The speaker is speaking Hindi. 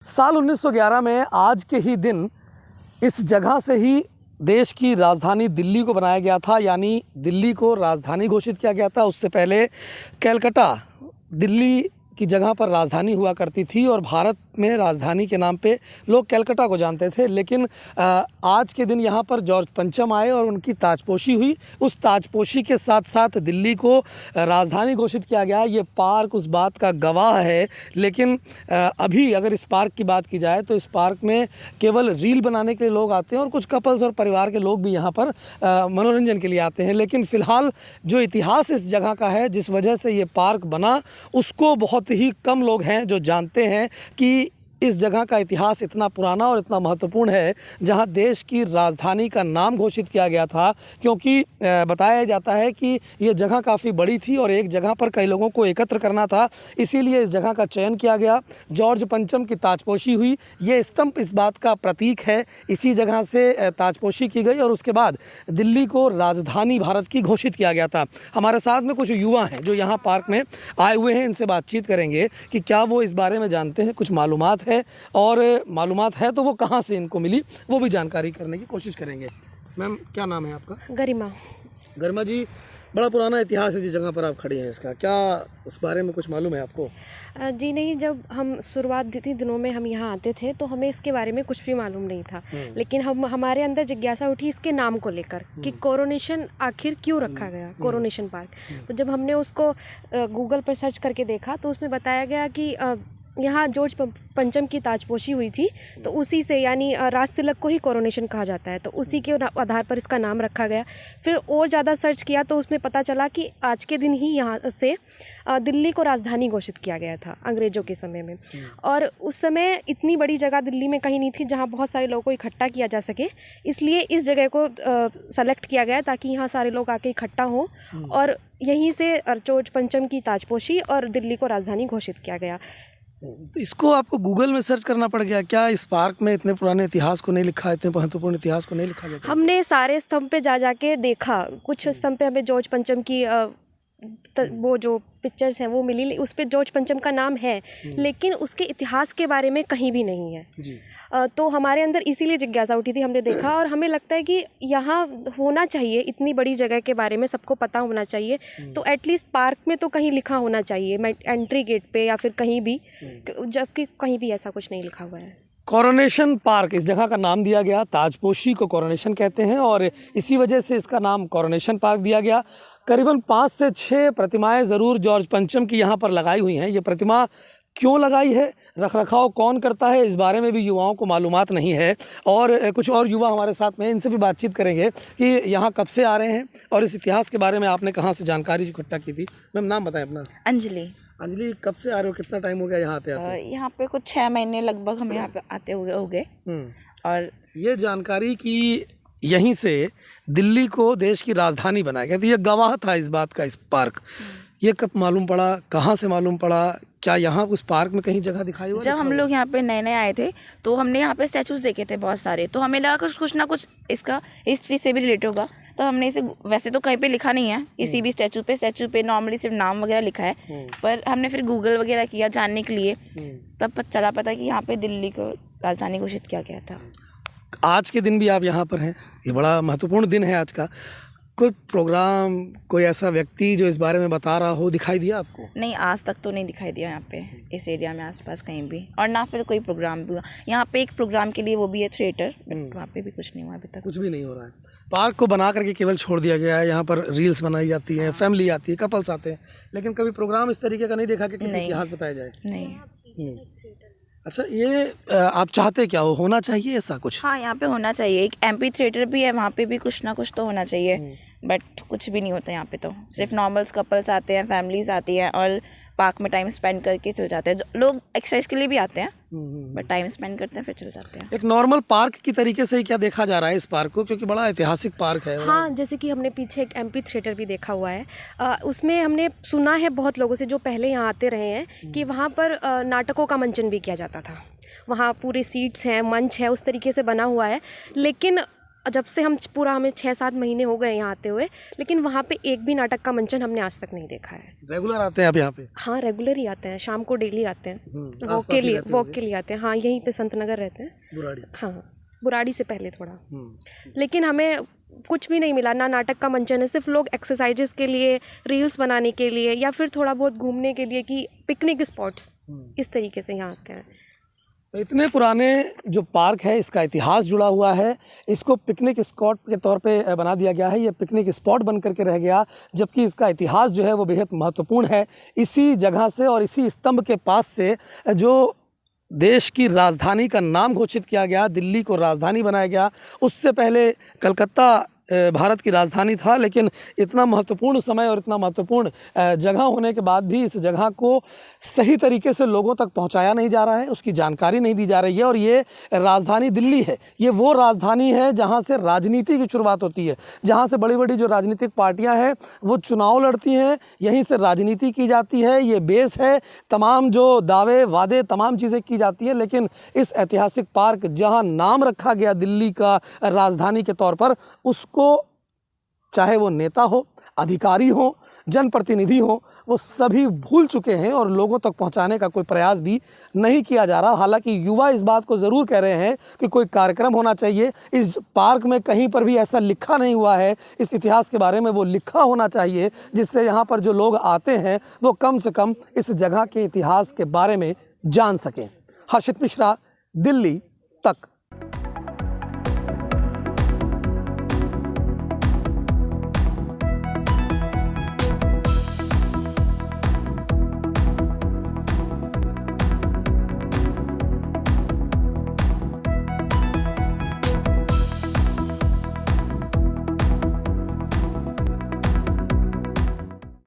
साल 1911 में आज के ही दिन इस जगह से ही देश की राजधानी दिल्ली को बनाया गया था, यानी दिल्ली को राजधानी घोषित किया गया था। उससे पहले कलकत्ता दिल्ली की जगह पर राजधानी हुआ करती थी और भारत में राजधानी के नाम पे लोग कलकत्ता को जानते थे। लेकिन आज के दिन यहाँ पर जॉर्ज पंचम आए और उनकी ताजपोशी हुई। उस ताजपोशी के साथ साथ दिल्ली को राजधानी घोषित किया गया। ये पार्क उस बात का गवाह है। लेकिन अभी अगर इस पार्क की बात की जाए तो इस पार्क में केवल रील बनाने के लिए लोग आते हैं और कुछ कपल्स और परिवार के लोग भी यहाँ पर मनोरंजन के लिए आते हैं। लेकिन फ़िलहाल जो इतिहास इस जगह का है, जिस वजह से ये पार्क बना, उसको बहुत ही कम लोग हैं जो जानते हैं कि इस जगह का इतिहास इतना पुराना और इतना महत्वपूर्ण है, जहां देश की राजधानी का नाम घोषित किया गया था। क्योंकि बताया जाता है कि ये जगह काफ़ी बड़ी थी और एक जगह पर कई लोगों को एकत्र करना था, इसीलिए इस जगह का चयन किया गया। जॉर्ज पंचम की ताजपोशी हुई। ये स्तंभ इस बात का प्रतीक है। इसी जगह से ताजपोशी की गई और उसके बाद दिल्ली को राजधानी भारत की घोषित किया गया था। हमारे साथ में कुछ युवा हैं जो यहाँ पार्क में आए हुए हैं। इनसे बातचीत करेंगे कि क्या वो इस बारे में जानते हैं, कुछ मालूमात है, और मालूमात है तो वो कहाँ से इनको मिली, वो भी जानकारी करने की कोशिश करेंगे। मैम, क्या नाम है आपका? गरिमा। गरिमा जी, बड़ा पुराना इतिहास है जिस जगह पर आप खड़ी हैं, इसका क्या उस बारे में कुछ मालूम है आपको? जी नहीं, जब हम शुरुआती दिनों में हम यहाँ आते थे तो हमें इसके बारे में कुछ भी मालूम नहीं था। लेकिन हमारे अंदर जिज्ञासा उठी इसके नाम को लेकर कि कोरोनेशन आखिर क्यों रखा गया, कोरोनेशन पार्क। तो जब हमने उसको गूगल पर सर्च करके देखा तो उसमें बताया गया कि यहाँ जॉर्ज पंचम की ताजपोशी हुई थी, तो उसी से यानी राज तिलक को ही कोरोनेशन कहा जाता है, तो उसी के आधार पर इसका नाम रखा गया। फिर और ज़्यादा सर्च किया तो उसमें पता चला कि आज के दिन ही यहाँ से दिल्ली को राजधानी घोषित किया गया था अंग्रेज़ों के समय में। और उस समय इतनी बड़ी जगह दिल्ली में कहीं नहीं थी जहाँ बहुत सारे लोगों को इकट्ठा किया जा सके, इसलिए इस जगह को सेलेक्ट किया गया ताकि यहाँ सारे लोग आके इकट्ठा हों और यहीं से जॉर्ज पंचम की ताजपोशी और दिल्ली को राजधानी घोषित किया गया। इसको आपको गूगल में सर्च करना पड़ गया क्या? इस पार्क में इतने पुराने इतिहास को नहीं लिखा, इतने महत्वपूर्ण इतिहास को नहीं लिखा गया? हमने सारे स्तंभ पे जा के देखा। कुछ स्तंभ पे हमें जॉर्ज पंचम की वो जो पिक्चर्स हैं वो मिली, उस पे जॉर्ज पंचम का नाम है, लेकिन उसके इतिहास के बारे में कहीं भी नहीं है जी। तो हमारे अंदर इसीलिए जिज्ञासा उठी थी, हमने देखा और हमें लगता है कि यहाँ होना चाहिए, इतनी बड़ी जगह के बारे में सबको पता होना चाहिए। तो एटलीस्ट पार्क में तो कहीं लिखा होना चाहिए, एंट्री गेट पे या फिर कहीं भी, जबकि कहीं भी ऐसा कुछ नहीं लिखा हुआ है। कोरोनेशन पार्क इस जगह का नाम दिया गया। ताजपोशी को कोरोनेशन कहते हैं और इसी वजह से इसका नाम कोरोनेशन पार्क दिया गया। करीबन 5 से 6 प्रतिमाएं ज़रूर जॉर्ज पंचम की यहाँ पर लगाई हुई हैं। ये प्रतिमा क्यों लगाई है, रख रखाव कौन करता है, इस बारे में भी युवाओं को मालूमात नहीं है। और कुछ और युवा हमारे साथ में, इनसे भी बातचीत करेंगे कि यहाँ कब से आ रहे हैं और इस इतिहास के बारे में आपने कहाँ से जानकारी इकट्ठा की थी। मैम, नाम बताएं अपना। अंजलि। अंजलि, कब से आ रहे हो, कितना टाइम हो गया यहाँ आते आते? यहाँ पे कुछ 6 महीने लगभग हम यहाँ पे आते हुए हो गए। और ये जानकारी कि यहीं से दिल्ली को देश की राजधानी बनाया गया, तो ये गवाह था इस बात का। इस पार्क ये कब मालूम पड़ा, कहाँ से मालूम पड़ा? क्या यहाँ उस पार्क में कहीं जगह दिखाई हुआ? जब हम लोग यहाँ पे नए नए आए थे तो हमने यहाँ पे स्टैचूज देखे थे बहुत सारे, तो हमें लगा कुछ ना कुछ इसका हिस्ट्री से भी रिलेटेड होगा। तो हमने इसे, वैसे तो कहीं पे लिखा नहीं है किसी भी स्टैचू पे नॉर्मली सिर्फ नाम वगैरह लिखा है, पर हमने फिर गूगल वगैरह किया जानने के लिए, तब चला पता कि यहाँ पे दिल्ली को राजधानी घोषित किया गया था। आज के दिन भी आप यहाँ पर हैं, ये बड़ा महत्वपूर्ण दिन है आज का। कोई प्रोग्राम, कोई ऐसा व्यक्ति जो इस बारे में बता रहा हो, दिखाई दिया आपको? नहीं, आज तक तो नहीं दिखाई दिया यहाँ पे इस एरिया में आसपास कहीं भी, और ना फिर कोई प्रोग्राम भी हुआ। यहाँ पे एक प्रोग्राम के लिए वो भी है थिएटर, बट वहाँ पे भी कुछ नहीं हुआ अभी तक। कुछ भी नहीं हो रहा है। पार्क को बना करके केवल छोड़ दिया गया है। यहाँ पर रील्स बनाई जाती हैं, फैमिली आती है, कपल्स आते हैं, लेकिन कभी प्रोग्राम इस तरीके का नहीं देखा कि इतिहास बताया जाए? नहीं। अच्छा, ये आप चाहते क्या हो, होना चाहिए ऐसा कुछ? हाँ, यहाँ पे होना चाहिए। एक एमपी थिएटर भी है, वहाँ पे भी कुछ ना कुछ तो होना चाहिए, बट कुछ भी नहीं होता यहाँ पे। तो सिर्फ नॉर्मल कपल्स आते हैं, फैमिलीज आती हैं और पार्क में टाइम स्पेंड करके चले जाते हैं। लोग एक्सरसाइज के लिए भी आते हैं, बट टाइम स्पेंड करते हैं फिर चले जाते हैं। एक नॉर्मल पार्क की तरीके से ही क्या देखा जा रहा है इस पार्क को, क्योंकि बड़ा ऐतिहासिक पार्क है? हाँ, जैसे कि हमने पीछे एक एमपी थिएटर भी देखा हुआ है। उसमें हमने सुना है बहुत लोगों से जो पहले यहाँ आते रहे हैं कि वहाँ पर नाटकों का मंचन भी किया जाता था। वहाँ पूरे सीट्स हैं, मंच है, उस तरीके से बना हुआ है। लेकिन जब से हम पूरा हमें 6-7 महीने हो गए यहाँ आते हुए, लेकिन वहाँ पे एक भी नाटक का मंचन हमने आज तक नहीं देखा है। रेगुलर आते हैं आप यहाँ पे? हाँ, रेगुलर ही आते हैं, शाम को डेली आते हैं, वॉक आसपास के ही लिए रहते वॉक होंगे? के लिए आते हैं। हाँ, यहीं पे संत नगर रहते हैं। बुराड़ी? हाँ, बुराड़ी से पहले थोड़ा। लेकिन हमें कुछ भी नहीं मिला, ना नाटक का मंचन है, सिर्फ लोग एक्सरसाइजेस के लिए, रील्स बनाने के लिए या फिर थोड़ा बहुत घूमने के लिए कि पिकनिक स्पॉट्स, इस तरीके से यहाँ आते हैं। तो इतने पुराने जो पार्क है, इसका इतिहास जुड़ा हुआ है, इसको पिकनिक स्पॉट के तौर पे बना दिया गया है। ये पिकनिक स्पॉट बन करके रह गया, जबकि इसका इतिहास जो है वो बेहद महत्वपूर्ण है। इसी जगह से और इसी स्तंभ के पास से जो देश की राजधानी का नाम घोषित किया गया, दिल्ली को राजधानी बनाया गया। उससे पहले कलकत्ता भारत की राजधानी था, लेकिन इतना महत्वपूर्ण समय और इतना महत्वपूर्ण जगह होने के बाद भी इस जगह को सही तरीके से लोगों तक पहुंचाया नहीं जा रहा है, उसकी जानकारी नहीं दी जा रही है। और ये राजधानी दिल्ली है, ये वो राजधानी है जहां से राजनीति की शुरुआत होती है, जहां से बड़ी बड़ी जो राजनीतिक पार्टियां हैं वो चुनाव लड़ती हैं, यहीं से राजनीति की जाती है। ये बेस है, तमाम जो दावे वादे तमाम चीज़ें की जाती है। लेकिन इस ऐतिहासिक पार्क जहाँ नाम रखा गया दिल्ली का राजधानी के तौर पर, उसको चाहे वो नेता हो, अधिकारी हो, जनप्रतिनिधि हो, वो सभी भूल चुके हैं और लोगों तक पहुंचाने का कोई प्रयास भी नहीं किया जा रहा। हालांकि युवा इस बात को ज़रूर कह रहे हैं कि कोई कार्यक्रम होना चाहिए। इस पार्क में कहीं पर भी ऐसा लिखा नहीं हुआ है, इस इतिहास के बारे में वो लिखा होना चाहिए, जिससे यहाँ पर जो लोग आते हैं वो कम से कम इस जगह के इतिहास के बारे में जान सकें। हर्षित मिश्रा, दिल्ली तक।